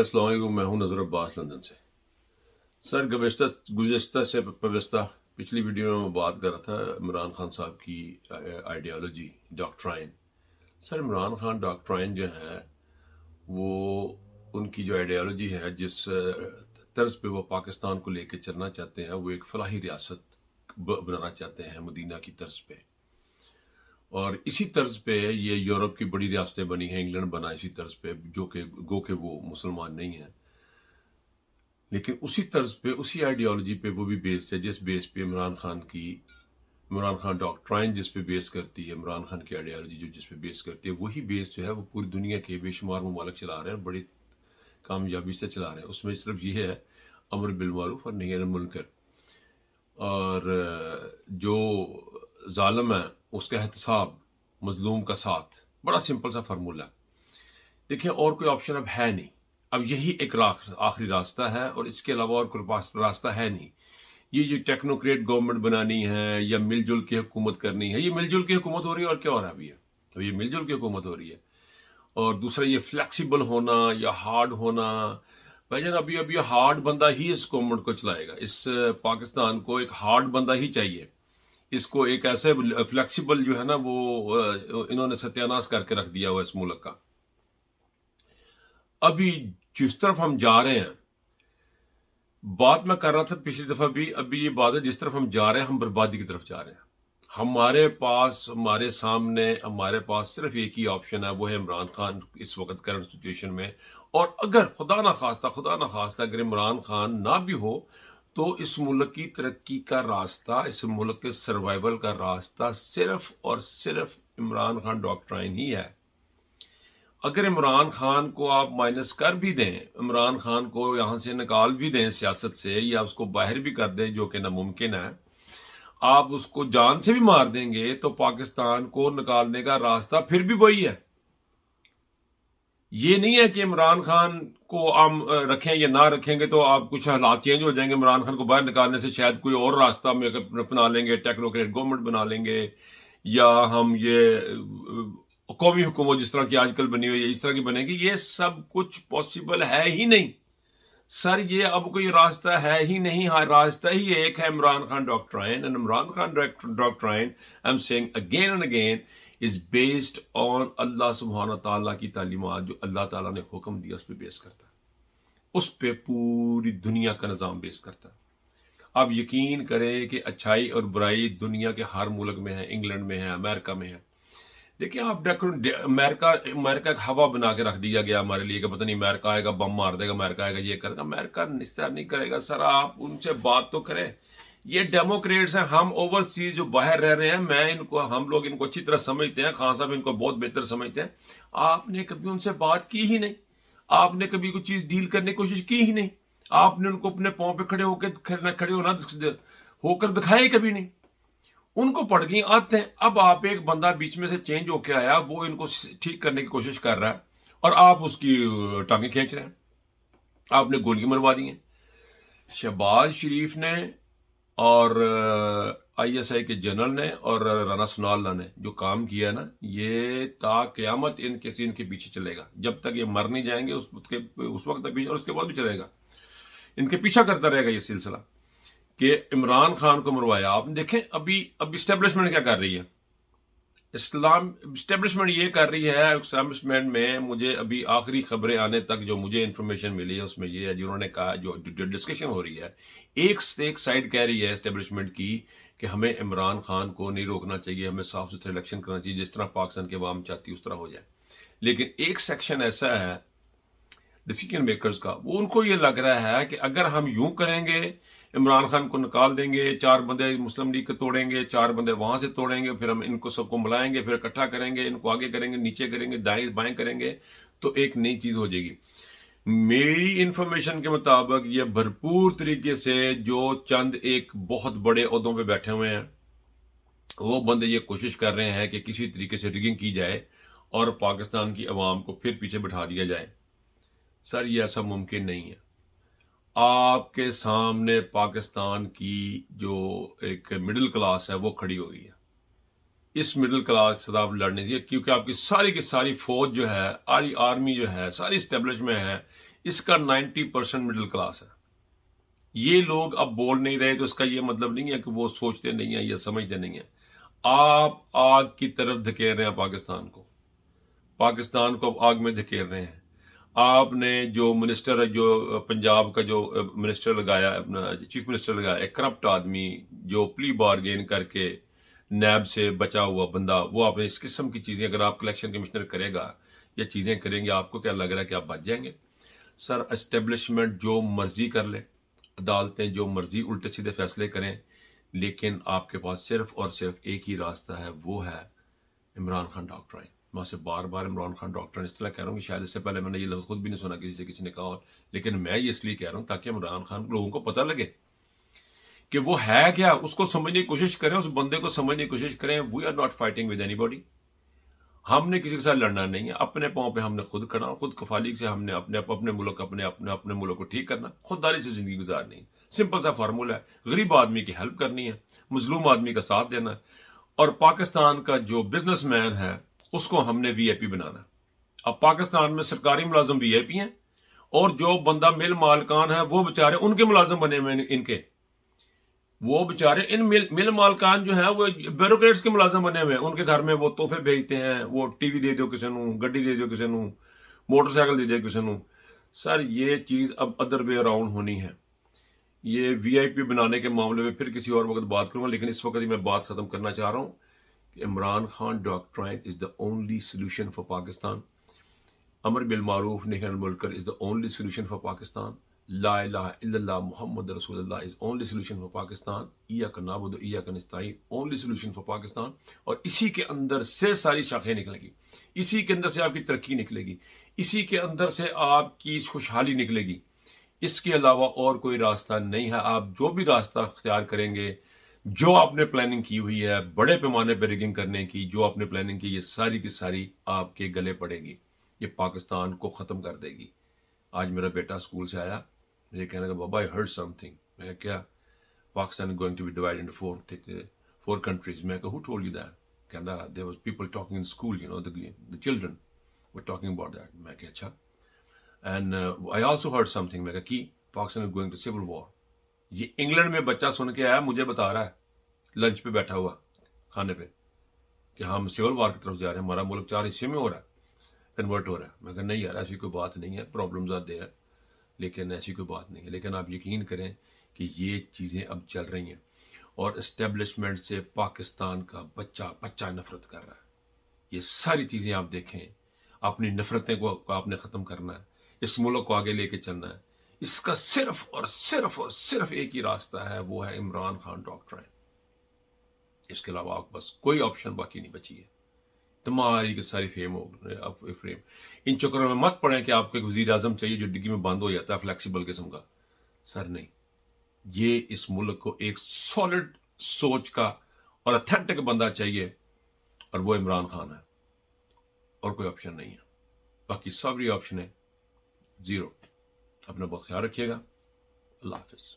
अस्सलाम वालेकुम, मैं हूं नज़र अब्बास लंदन से। सर गुज़श्ता से पविस्ता पिछली वीडियो में मैं बात कर रहा था इमरान खान साहब की ideology doctrine. Sir Imran Khan doctrine जो है वो उनकी जो आइडियालॉजी है, जिस तर्ज पे वो पाकिस्तान को लेकर चलना चाहते हैं, वो एक फलाही रियासत बनाना चाहते हैं मदीना की तर्ज पे। और इसी तर्ज पे ये यूरोप की बड़ी रियासतें बनी हैं, इंग्लैंड बना इसी तर्ज पे, जो कि गो के वो मुसलमान नहीं हैं, लेकिन उसी तर्ज पे उसी आइडियोलॉजी पे वो भी बेस्ड है, जिस बेस पे इमरान खान डॉक्ट्राइन जिस पे बेस करती है, इमरान खान की आइडियोलॉजी जो जिस पे बेस करती है, वही बेस जो है वो पूरी दुनिया के बेशुमार ममालिक चला रहे हैं, बड़ी कामयाबी से चला रहे हैं। उसमें सिर्फ ये है अमर बिल मारूफ और नही अनिल मुनकर, और जो जालिम है उसका एहतसाब, मजलूम का साथ। बड़ा सिंपल सा फार्मूला है। देखिए, और कोई ऑप्शन अब है नहीं। अब यही एक आखिरी रास्ता है और इसके अलावा और कोई रास्ता है नहीं। ये जो टेक्नोक्रेट गवर्नमेंट बनानी है या मिलजुल की हुकूमत करनी है, ये मिलजुल की हुकूमत हो रही है और क्या हो रहा है अभी? अब ये मिलजुल की हुकूमत हो रही है। और दूसरा ये फ्लेक्सिबल होना या हार्ड होना, भाईजान अभी अभी हार्ड बंदा ही इस गवर्नमेंट को चलाएगा। इस पाकिस्तान को एक हार्ड बंदा ही चाहिए। इसको एक ऐसे फ्लेक्सिबल जो है ना, वो इन्होंने सत्यानाश करके रख दिया हुआ इस मुल्क का। अभी जिस तरफ हम जा रहे हैं, बात मैं कर रहा था पिछली दफा भी, अभी ये बात है, जिस तरफ हम जा रहे हैं हम बर्बादी की तरफ जा रहे हैं। हमारे सामने हमारे पास सिर्फ एक ही ऑप्शन है, वो है इमरान खान इस वक्त करंट सिचुएशन में। और अगर खुदा ना खास्ता अगर इमरान खान ना भी हो, तो इस मुल्क की तरक्की का रास्ता, इस मुल्क के सर्वाइवल का रास्ता सिर्फ और सिर्फ इमरान खान डॉक्ट्राइन ही है। अगर इमरान खान को आप माइनस कर भी दें, इमरान खान को यहां से निकाल भी दें सियासत से, या उसको बाहर भी कर दें, जो कि नामुमकिन है, आप उसको जान से भी मार देंगे, तो पाकिस्तान को निकालने का रास्ता फिर भी वही है। ये नहीं है कि इमरान खान को हम रखें या ना रखेंगे तो आप कुछ हालात चेंज हो जाएंगे। इमरान खान को बाहर निकालने से शायद कोई और रास्ता में अपना लेंगे, टेक्नोक्रेट गवर्नमेंट बना लेंगे, या हम ये कौमी हुकूमत जिस तरह की आजकल बनी हुई है इस तरह की बनेगी। ये सब कुछ पॉसिबल है ही नहीं सर। ये अब कोई रास्ता है ही नहीं। हाँ, रास्ता ही एक है, Imran Khan doctrine. And Imran Khan doctrine, I am saying again and again, is based on Allah सुब्हानहू तआला की तालीमात। जो अल्लाह ताला ने हुक्म दिया उस पर बेस करता है, उस पर पूरी दुनिया का निज़ाम बेस करता है। आप यकीन करें कि अच्छाई और बुराई दुनिया के हर मुल्क में है, इंग्लैंड में है, अमेरिका में है। देखिए आप अमेरिका एक हवा बना के रख दिया गया हमारे लिए कि पता नहीं अमेरिका आएगा बम मार देगा, अमेरिका आएगा ये करेगा। अमेरिका निस्तार नहीं करेगा सर। आप उनसे बात तो करें। ये डेमोक्रेट्स हैं, हम ओवरसीज जो बाहर रह रहे हैं, हम लोग इनको अच्छी तरह समझते हैं, खान साहब इनको बहुत बेहतर समझते हैं। आपने कभी उनसे बात की ही नहीं। आपने कभी कोई चीज डील करने की कोशिश की ही नहीं। आपने उनको अपने पांव पे खड़े होकर दिखाए कभी नहीं। उनको पड़ गई आते हैं। अब आप एक बंदा बीच में से चेंज होके आया, वो इनको ठीक करने की कोशिश कर रहा है और आप उसकी टांगे खींच रहे हैं। आपने गोलियां मरवा दी हैं। शहबाज शरीफ ने और आईएसआई के जनरल ने और राना सनाउल्लाह ने जो काम किया ना, ये ता क़यामत इनके पीछे चलेगा। जब तक ये मर नहीं जाएंगे उस वक्त तक भी, और उसके बाद भी चलेगा। इनके पीछा करता रहेगा ये सिलसिला कि इमरान खान को मरवाया। आप देखें अभी इस्टेब्लिशमेंट क्या कर रही है। इस्टेब्लिशमेंट ये कर रही है, इस्टेब्लिशमेंट में मुझे अभी आखिरी खबरें आने तक जो मुझे इन्फॉर्मेशन मिली है उसमें ये है, जिन्होंने कहा, जो डिस्कशन हो रही है, एक साइड कह रही है इस्टेब्लिशमेंट की कि हमें इमरान खान को नहीं रोकना चाहिए, हमें साफ सुथरा इलेक्शन करना चाहिए, जिस तरह पाकिस्तान की आवाम चाहती है उस तरह हो जाए। लेकिन एक सेक्शन ऐसा है डिसीजन मेकर्स का, वो उनको ये लग रहा है कि अगर हम यूं करेंगे, इमरान खान को निकाल देंगे, 4 बंदे मुस्लिम लीग के तोड़ेंगे, 4 बंदे वहां से तोड़ेंगे, फिर हम इनको सबको मिलाएंगे, फिर इकट्ठा करेंगे, इनको आगे करेंगे, नीचे करेंगे, दाएं बाएं करेंगे, तो एक नई चीज हो जाएगी। मेरी इंफॉर्मेशन के मुताबिक ये भरपूर तरीके से जो चंद एक बहुत बड़े ओहदों पे बैठे हुए हैं, वो बंदे ये कोशिश कर रहे हैं कि किसी तरीके से रिगिंग की जाए और पाकिस्तान की अवाम को फिर पीछे बिठा दिया जाए। सर ये ऐसा मुमकिन नहीं है। आपके सामने पाकिस्तान की जो एक मिडिल क्लास है वो खड़ी हो गई है। इस मिडिल क्लास से आप लड़ने चाहिए, क्योंकि आपकी सारी की सारी फौज जो है, आर्मी जो है, सारी स्टेब्लिशमेंट है, इसका 90% मिडिल क्लास है. ये लोग अब बोल नहीं रहे तो इसका ये मतलब नहीं है कि वो सोचते नहीं है या समझते नहीं है. आप आग की तरफ धकेल रहे हैं पाकिस्तान को अब आग में धकेल रहे हैं. आपने जो मिनिस्टर, जो पंजाब का जो मिनिस्टर लगाया, अपना चीफ मिनिस्टर लगाया, एक करप्ट आदमी जो प्ली बारगेन करके नैब से बचा हुआ बंदा, वो आपने इस किस्म की चीज़ें अगर आप कलेक्शन कमिश्नर करेगा या चीज़ें करेंगे, आपको क्या लग रहा है कि आप बच जाएंगे? सर, एस्टेब्लिशमेंट जो मर्जी कर ले, अदालतें जो मर्जी उल्टे सीधे फैसले करें, लेकिन आपके पास सिर्फ और सिर्फ एक ही रास्ता है, वो है इमरान खान डॉक्ट्राइन. मैं उसे बार बार इमरान खान डॉक्ट्राइन इस तरह कह रहा हूँ कि शायद इससे पहले मैंने ये लफ्ज़ खुद भी नहीं सुना किसी ने कहा, लेकिन मैं ये इसलिए कह रहा हूँ ताकि इमरान खान लोगों को पता लगे कि वो है क्या, उसको समझने की कोशिश करें, उस बंदे को समझने की कोशिश करें. We are not fighting with anybody. हमने किसी के साथ लड़ना नहीं है. अपने पाँव पे हमने खुद खड़ा, खुद कफाली से हमने अपने मुल्क अपने मुल्क को ठीक करना, खुददारी से जिंदगी गुजारनी है. सिंपल सा फार्मूला है. गरीब आदमी की हेल्प करनी है, मजलूम आदमी का साथ देना है, और पाकिस्तान का जो बिजनेसमैन है उसको हमने वीआईपी बनाना है. अब पाकिस्तान में सरकारी मुलाजिम वीआईपी हैं, और जो बंदा मिल मालकान है वो बेचारे उनके मुलाजिम बने हुए इनके, वो बेचारे इन मिल मालकान जो है वो ब्यूरोक्रेट्स के मुलाजिम बने हुए हैं. उनके घर में वो तोहफे भेजते हैं, वो टीवी दे दो किसी को, गड्डी दे दो किसी को, मोटरसाइकिल दे दो किसी को. सर, ये चीज़ अब अदर वे अराउंड होनी है. ये वीआईपी बनाने के मामले में फिर किसी और वक्त बात करूंगा, लेकिन इस वक्त ही मैं बात खत्म करना चाह रहा हूँ कि Imran Khan doctrine is the only solution for Pakistan. अमर बिल मारूफ नही अनिल मुनकर is the only solution for Pakistan. ला इलाहा इल्लल्लाह मुहम्मद रसूलुल्लाह is only solution for Pakistan. इय्याका नअबुदु व इय्याका नस्तईन, ओनली सोल्यूशन फॉर पाकिस्तान. और इसी के अंदर से सारी शाखें निकलेगी, इसी के अंदर से आपकी तरक्की निकलेगी, इसी के अंदर से आपकी खुशहाली निकलेगी. इसके अलावा और कोई रास्ता नहीं है. आप जो भी रास्ता अख्तियार करेंगे, जो आपने प्लानिंग की हुई है बड़े पैमाने पर रिगिंग करने की, जो आपने प्लानिंग की, ये सारी की सारी आपके गले पड़ेगी. ये पाकिस्तान को ख़त्म कर देगी. आज मेरा बेटा स्कूल से आया, मुझे कहने का, बाबा आई हर्ड समथिंग. मैं क्या, Pakistan is going to be divided into 4 countries. मैं कहा, हु टोल्ड यू दैट? कहता, there was people talking in school, you know, the children were talking about that. मैं कहा, अच्छा. And I also heard something. मैं कहा कि Pakistan is going to civil war. ये इंग्लैंड में बच्चा सुन के आया, मुझे बता रहा है लंच पे बैठा हुआ खाने पे कि हम सिविल वॉर की तरफ जा रहे हैं, हमारा मुल्क 4 हिस्से में हो रहा है, कन्वर्ट हो रहा है. मैं कहा, नहीं यार, ऐसी कोई बात नहीं है, प्रॉब्लम्स आते हैं, लेकिन ऐसी कोई बात नहीं है. लेकिन आप यकीन करें कि ये चीज़ें अब चल रही हैं, और इस्टेब्लिशमेंट से पाकिस्तान का बच्चा नफरत कर रहा है. ये सारी चीज़ें आप देखें, अपनी नफरतें को आपने ख़त्म करना है, इस मुल्क को आगे लेके चलना है. इसका सिर्फ और सिर्फ एक ही रास्ता है, वो है इमरान खान डॉक्ट्राइन. इसके अलावा आप बस कोई ऑप्शन बाकी नहीं बची है. तुम्हारी की सारी फ्रेम इन चक्करों में मत पड़े कि आपको एक वजीर आजम चाहिए जो डिग्गी में बंद हो जाता है, फ्लेक्सिबल किस्म का. सर नहीं, ये इस मुल्क को एक सॉलिड सोच का और अथेंटिक बंदा चाहिए, और वो इमरान खान है, और कोई ऑप्शन नहीं है. बाकी सारी ऑप्शन है जीरो. अपना बहुत ख्याल रखिएगा. अल्लाह हाफिज.